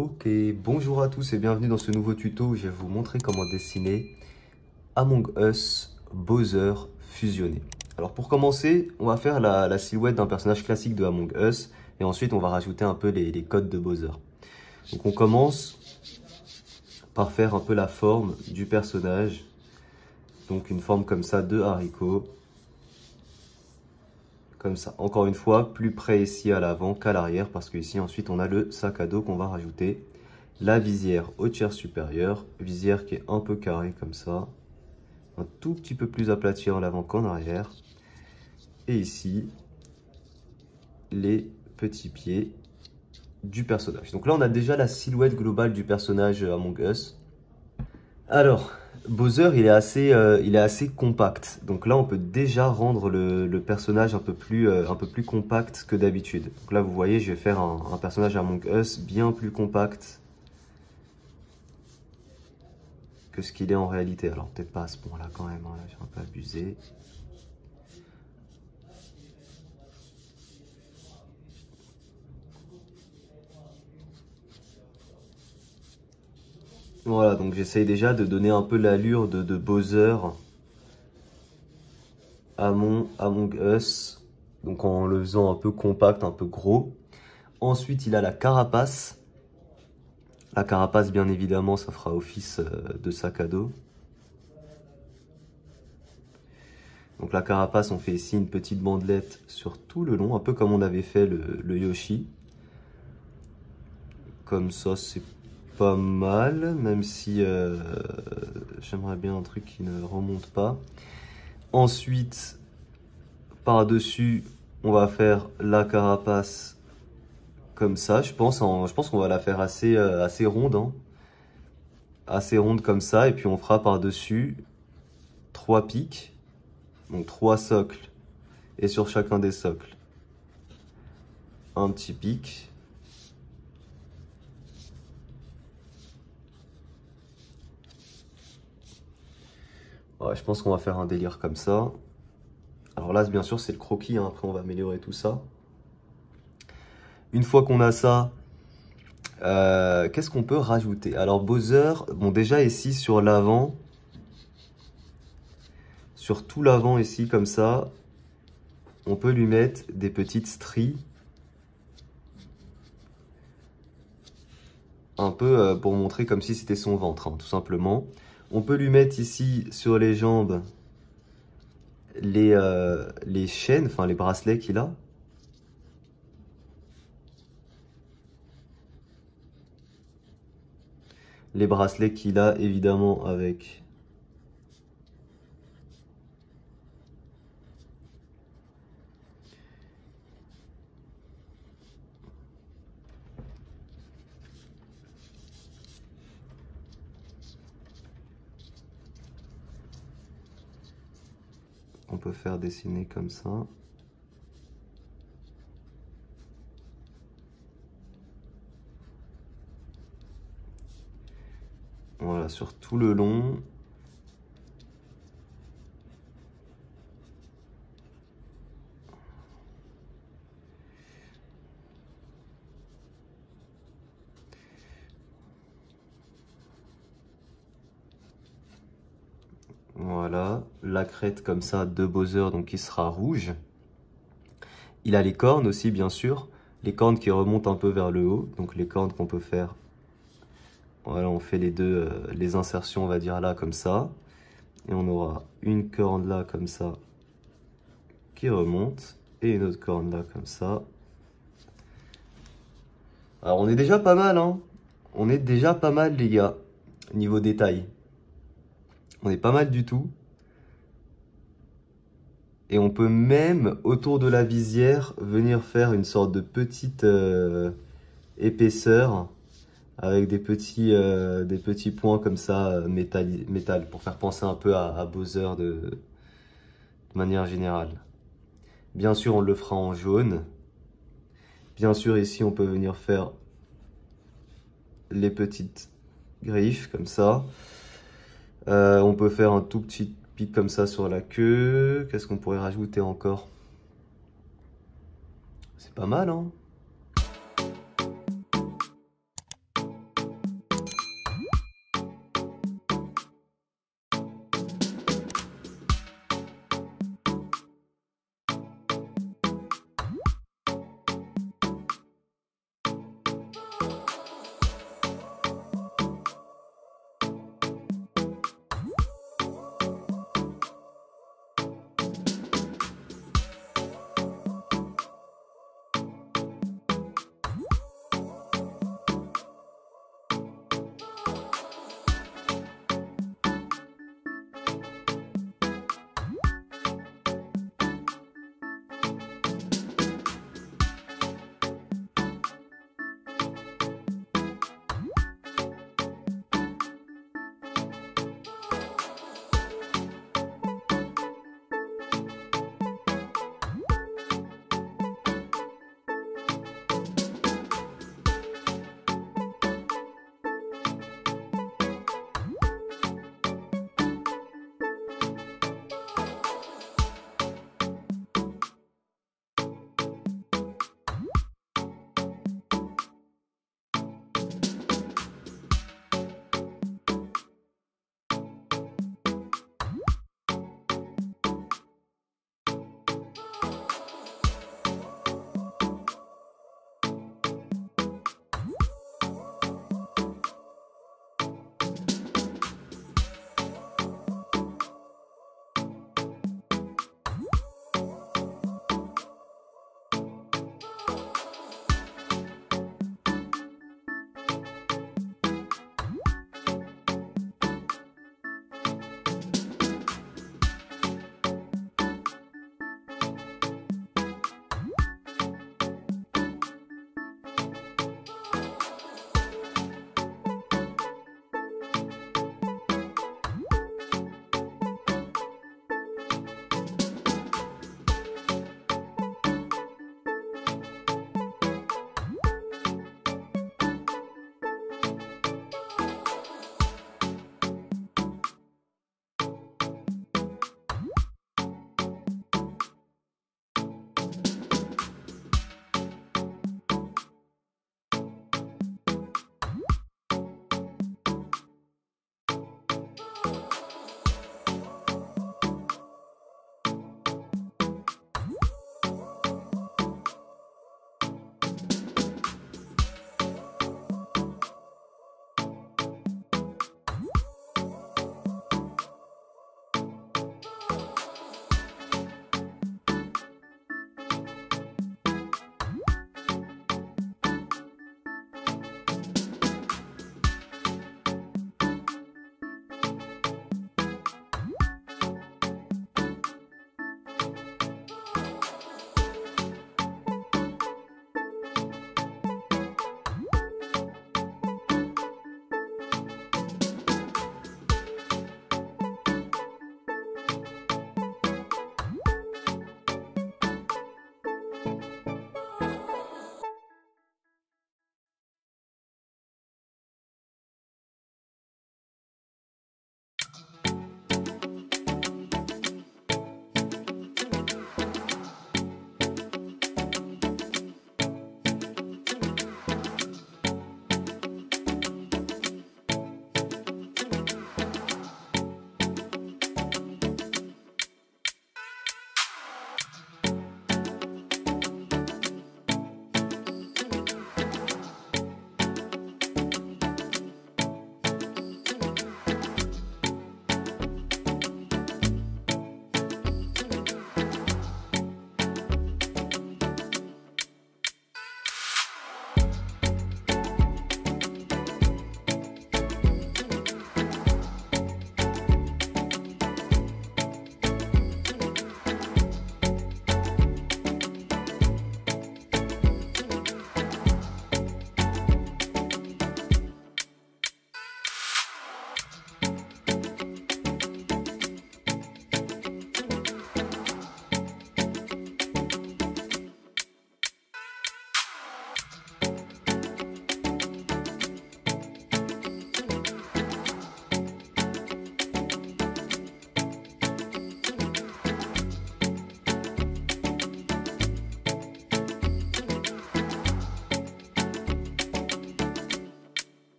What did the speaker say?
Ok, bonjour à tous et bienvenue dans ce nouveau tuto où je vais vous montrer comment dessiner Among Us Bowser fusionné. Alors pour commencer, on va faire la silhouette d'un personnage classique de Among Us et ensuite on va rajouter un peu les codes de Bowser. Donc on commence par faire un peu la forme du personnage, donc une forme comme ça de haricot. Comme ça, encore une fois, plus près ici à l'avant qu'à l'arrière, parce que ici ensuite on a le sac à dos qu'on va rajouter. La visière au tiers supérieur, visière qui est un peu carrée comme ça. Un tout petit peu plus aplati en avant qu'en arrière. Et ici, les petits pieds du personnage. Donc là on a déjà la silhouette globale du personnage Among Us. Alors, Bowser, il est assez compact. Donc là, on peut déjà rendre le personnage un peu plus compact que d'habitude. Donc là, vous voyez, je vais faire un personnage Among Us bien plus compact que ce qu'il est en réalité. Alors, peut-être pas à ce point-là quand même, hein, là, j'ai un peu abusé. Voilà, donc j'essaye déjà de donner un peu l'allure de Bowser à mon Among Us. Donc en le faisant un peu compact, un peu gros. Ensuite, il a la carapace. La carapace, bien évidemment, ça fera office de sac à dos. Donc la carapace, on fait ici une petite bandelette sur tout le long, un peu comme on avait fait le Yoshi. Comme ça, c'est pas mal, même si j'aimerais bien un truc qui ne remonte pas. Ensuite, par-dessus, on va faire la carapace comme ça. Je pense qu'on va la faire assez ronde, hein. Assez ronde comme ça. Et puis on fera par-dessus 3 pics, donc 3 socles. Et sur chacun des socles, un petit pic. Ouais, je pense qu'on va faire un délire comme ça. Alors là, bien sûr, c'est le croquis, hein. Après, on va améliorer tout ça. Une fois qu'on a ça, qu'est-ce qu'on peut rajouter? Alors, Bowser, bon, déjà ici, sur l'avant, sur tout l'avant ici, comme ça, on peut lui mettre des petites stries. Un peu pour montrer comme si c'était son ventre, hein, tout simplement. On peut lui mettre ici, sur les jambes, les chaînes, enfin les bracelets qu'il a. Les bracelets qu'il a évidemment avec on peut faire dessiner comme ça. Voilà, sur tout le long. Voilà, la crête comme ça de Bowser, donc qui sera rouge. Il a les cornes aussi, bien sûr. Les cornes qui remontent un peu vers le haut. Donc les cornes qu'on peut faire. Voilà, on fait les deux, les insertions, on va dire là, comme ça. Et on aura une corne là, comme ça, qui remonte. Et une autre corne là, comme ça. Alors on est déjà pas mal, hein. On est déjà pas mal, les gars, niveau détail. On est pas mal du tout. Et on peut même, autour de la visière, venir faire une sorte de petite épaisseur avec des petits points comme ça, métal, pour faire penser un peu à Bowser de manière générale. Bien sûr, on le fera en jaune. Bien sûr, ici, on peut venir faire les petites griffes comme ça. On peut faire un tout petit pic comme ça sur la queue. Qu'est-ce qu'on pourrait rajouter encore? C'est pas mal, hein?